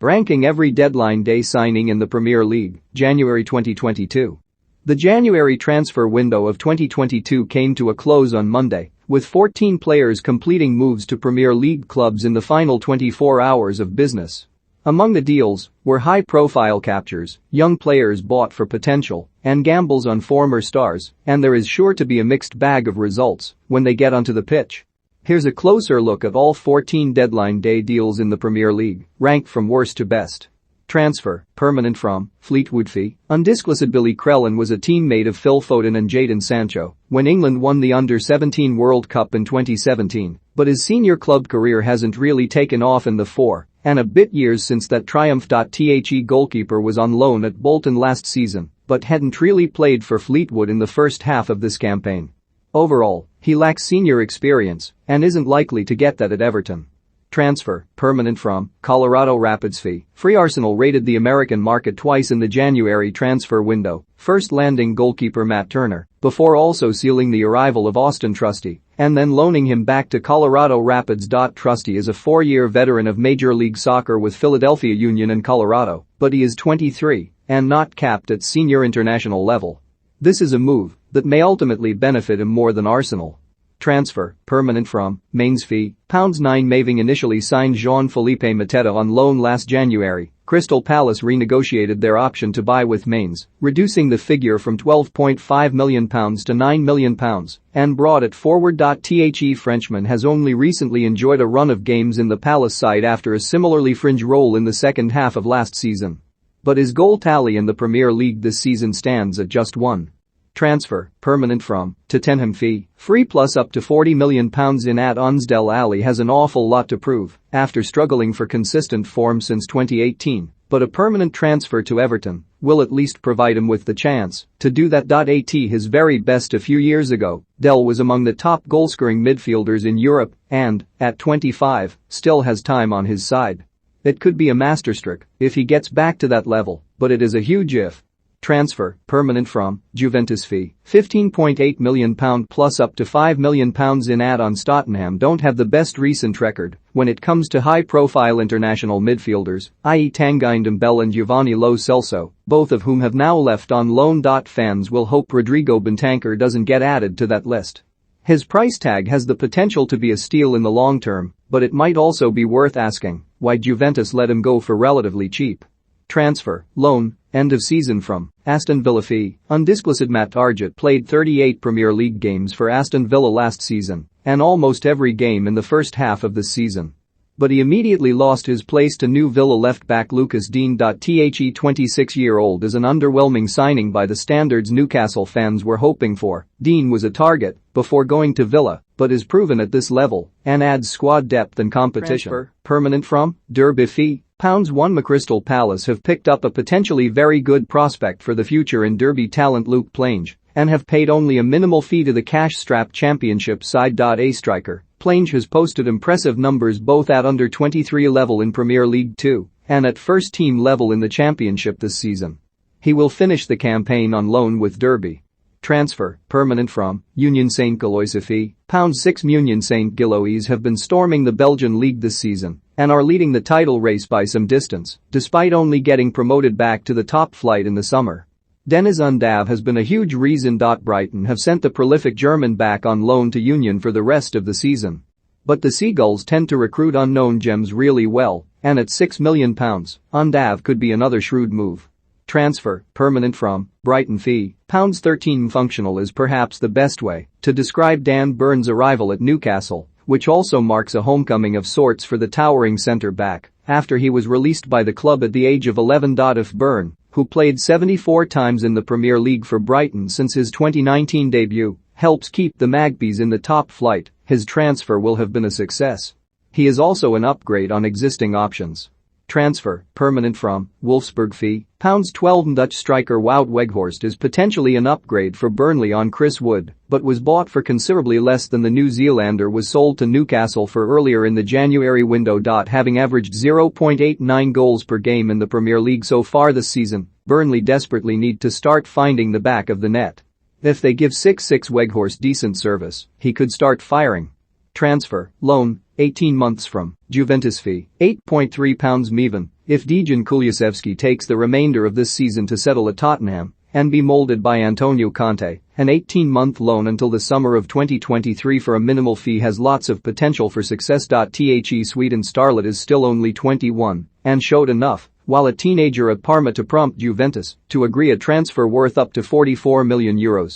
Ranking every deadline day signing in the Premier League, January 2022. The January transfer window of 2022 came to a close on Monday, with 14 players completing moves to Premier League clubs in the final 24 hours of business. Among the deals were high-profile captures, young players bought for potential, and gambles on former stars, and there is sure to be a mixed bag of results when they get onto the pitch. Here's a closer look at all 14 deadline day deals in the Premier League, ranked from worst to best. Transfer, permanent from, Fleetwood fee. Undisclosed. Billy Crellin was a teammate of Phil Foden and Jadon Sancho when England won the Under-17 World Cup in 2017, but his senior club career hasn't really taken off in the 4.5 years since that triumph. The goalkeeper was on loan at Bolton last season, but hadn't really played for Fleetwood in the first half of this campaign. Overall, he lacks senior experience and isn't likely to get that at Everton. Transfer, permanent from, Colorado Rapids fee. Free. Arsenal raided the American market twice in the January transfer window, first landing goalkeeper Matt Turner, before also sealing the arrival of Austin Trusty, and then loaning him back to Colorado Rapids. Trusty is a 4-year veteran of Major League Soccer with Philadelphia Union and Colorado, but he is 23 and not capped at senior international level. This is a move that may ultimately benefit him more than Arsenal. Transfer, permanent from, Mainz fee, £9 Maving initially signed Jean-Philippe Mateta on loan last January. Crystal Palace renegotiated their option to buy with Mainz, reducing the figure from £12.5 million to £9 million, and brought it forward. The Frenchman has only recently enjoyed a run of games in the Palace side after a similarly fringe role in the second half of last season. But his goal tally in the Premier League this season stands at just 1. Transfer, permanent from, Tottenham fee, free plus up to £40 million in add-ons. Dele Alli has an awful lot to prove after struggling for consistent form since 2018, but a permanent transfer to Everton will at least provide him with the chance to do that. At his very best a few years ago, Dele was among the top goal-scoring midfielders in Europe and, at 25, still has time on his side. It could be a masterstroke if he gets back to that level, but it is a huge if. Transfer, permanent from, Juventus fee, £15.8 million plus up to £5 million in add-ons. Tottenham don't have the best recent record when it comes to high-profile international midfielders, i.e. Tanguy Ndombele and Giovanni Lo Celso, both of whom have now left on loan. Fans will hope Rodrigo Bentancur doesn't get added to that list. His price tag has the potential to be a steal in the long term, but it might also be worth asking why Juventus let him go for relatively cheap. Transfer, loan, end of season from, Aston Villa fee. Undisclosed. Matt Targett played 38 Premier League games for Aston Villa last season and almost every game in the first half of this season. But he immediately lost his place to new Villa left-back Lucas Digne. The 26-year-old is an underwhelming signing by the standards Newcastle fans were hoping for. Digne was a target before going to Villa, but is proven at this level and adds squad depth and competition. Transfer, permanent from, Derby fee. £1 Crystal Palace have picked up a potentially very good prospect for the future in Derby talent Luke Plange and have paid only a minimal fee to the cash-strapped championship side. A striker, Plange has posted impressive numbers both at under-23 level in Premier League 2 and at first-team level in the championship this season. He will finish the campaign on loan with Derby. Transfer, permanent from, Union Saint-Gilloise fee, £6 Union Saint-Gilloise have been storming the Belgian league this season and are leading the title race by some distance, despite only getting promoted back to the top flight in the summer. Deniz Undav has been a huge reason. Brighton have sent the prolific German back on loan to Union for the rest of the season. But the Seagulls tend to recruit unknown gems really well, and at £6 million, Undav could be another shrewd move. Transfer, permanent from, Brighton fee, £13 Functional is perhaps the best way to describe Dan Burns' arrival at Newcastle, which also marks a homecoming of sorts for the towering centre-back after he was released by the club at the age of 11. If Burn, who played 74 times in the Premier League for Brighton since his 2019 debut, helps keep the Magpies in the top flight, his transfer will have been a success. He is also an upgrade on existing options. Transfer, permanent from, Wolfsburg fee, £12 Dutch striker Wout Weghorst is potentially an upgrade for Burnley on Chris Wood, but was bought for considerably less than the New Zealander was sold to Newcastle for earlier in the January window. Having averaged 0.89 goals per game in the Premier League so far this season, Burnley desperately need to start finding the back of the net. If they give 6'6 Weghorst decent service, he could start firing. Transfer, loan, 18 months from, Juventus fee, £8.3 Meven, If Dejan Kulusevski takes the remainder of this season to settle at Tottenham and be molded by Antonio Conte, an 18-month loan until the summer of 2023 for a minimal fee has lots of potential for success. The Sweden starlet is still only 21 and showed enough while a teenager at Parma to prompt Juventus to agree a transfer worth up to €44 million.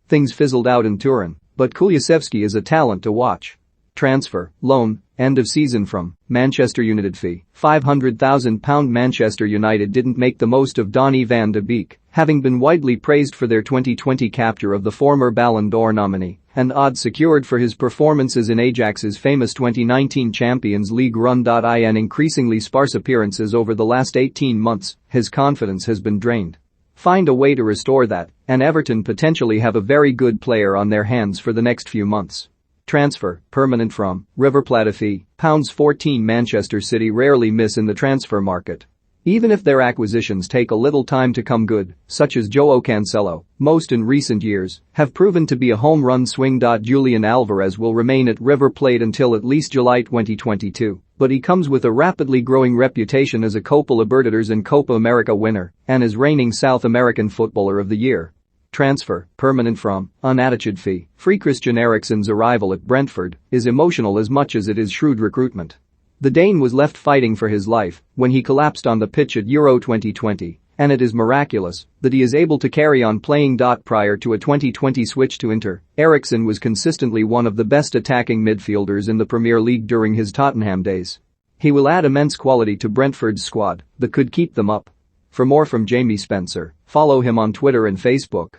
Things fizzled out in Turin, but Kulusevski is a talent to watch. Transfer, loan, end of season from Manchester United fee, £500,000. Manchester United didn't make the most of Donny van de Beek, having been widely praised for their 2020 capture of the former Ballon d'Or nominee and odds secured for his performances in Ajax's famous 2019 Champions League run. In increasingly sparse appearances over the last 18 months, his confidence has been drained. Find a way to restore that, and Everton potentially have a very good player on their hands for the next few months. Transfer, permanent from River Plate fee, £14. Manchester City rarely miss in the transfer market. Even if their acquisitions take a little time to come good, such as Joao Cancelo, most in recent years have proven to be a home run swing. Julian Alvarez will remain at River Plate until at least July 2022, but he comes with a rapidly growing reputation as a Copa Libertadores and Copa America winner and is reigning South American Footballer of the Year. Transfer, permanent from unattached fee, free. Christian Eriksen's arrival at Brentford is emotional as much as it is shrewd recruitment. The Dane was left fighting for his life when he collapsed on the pitch at Euro 2020, and it is miraculous that he is able to carry on playing. Prior to a 2020 switch to Inter, Eriksen was consistently one of the best attacking midfielders in the Premier League during his Tottenham days. He will add immense quality to Brentford's squad that could keep them up. For more from Jamie Spencer, follow him on Twitter and Facebook.